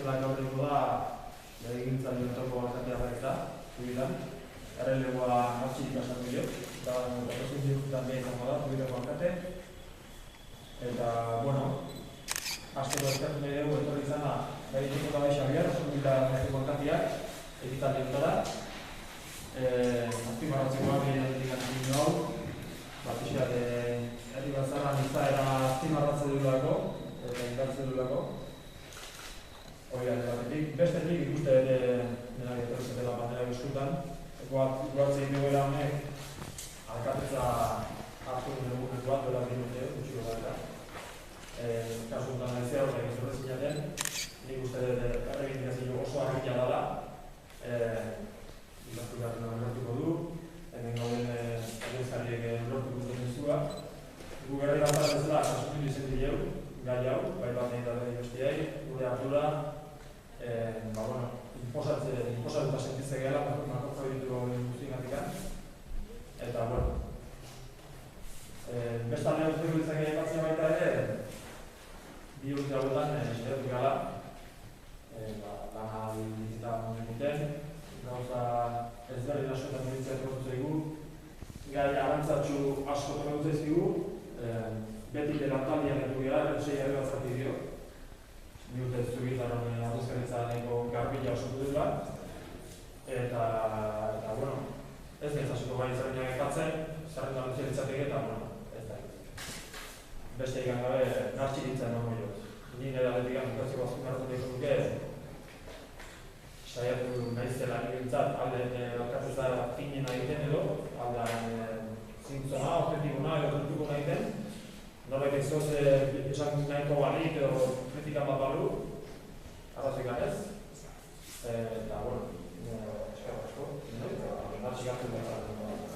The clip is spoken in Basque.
bezala gaurreko da legegintzaldi honetako alkatea baita, Zubiran. Errelegoa martxirik asatu dio, eta datozen dirutan behin izango da, Zubirako alkate. Eta, bueno, hasteko eskertu nahi dugu etorri izana, gaiteko da bai Xabier, Zubirako alkateak, ekitaldi honetara. Azpimarratzekoak egin aldetik antzimino hau, pixkat herri batzarran izaera azpimarratze duelako, eta indartze duelako. Hori batetik, bestetik ikuste ere nena getorretela bandera guztutan. Guatzen duela honek alkatetza hartu dugu bat, duela minute, gutxiko gara. Kasu honetan naizea, horrek ez horrezina den, nik uste errebindikazio oso argitia dela. Ikastu garen lortuko du, hemen gauden errezkariek lortuko duten zua. Gu gerri bat bezala, kasutu izen dileu, gai hau, bai bat nahi da bestiei, gure ardura, inposatuta sentitze gehala, makortza ditu guztiengatik. Eta, bueno, bestalde urteko ditzak aipatzea baita ere, bi urte hauetan saiatu gala, lana bizita egiten, gauza ezberdin askotan ditzea etortu zaigu, gai arantzatxu asko tokatu zaizkigu, beti delantaldian etu gara, sei herri bat zati dio. Bi urte Zubitarren arruzkaritza nahiko garbila osotu dela. Eta, bueno, ez naiz hasiko gai zerrenak ekatzen, zerrendan duzia ditzateke eta, bueno, ez da. Beste ikan gabe, nartxi ditzen nago joz. Ni nire aldetik bukatzeko azpimarratu daiko duke, saiatu naizela nibiltzat, alde alkatetza finen egiten edo, aldean zintzona, objektibuna edo kontuko egiten. Norbait ez zoz esan nahiko balik edo kritikan bat balu, arrazoik ganez. Eta, bueno, eskerrak asko, nartxik hartu dut.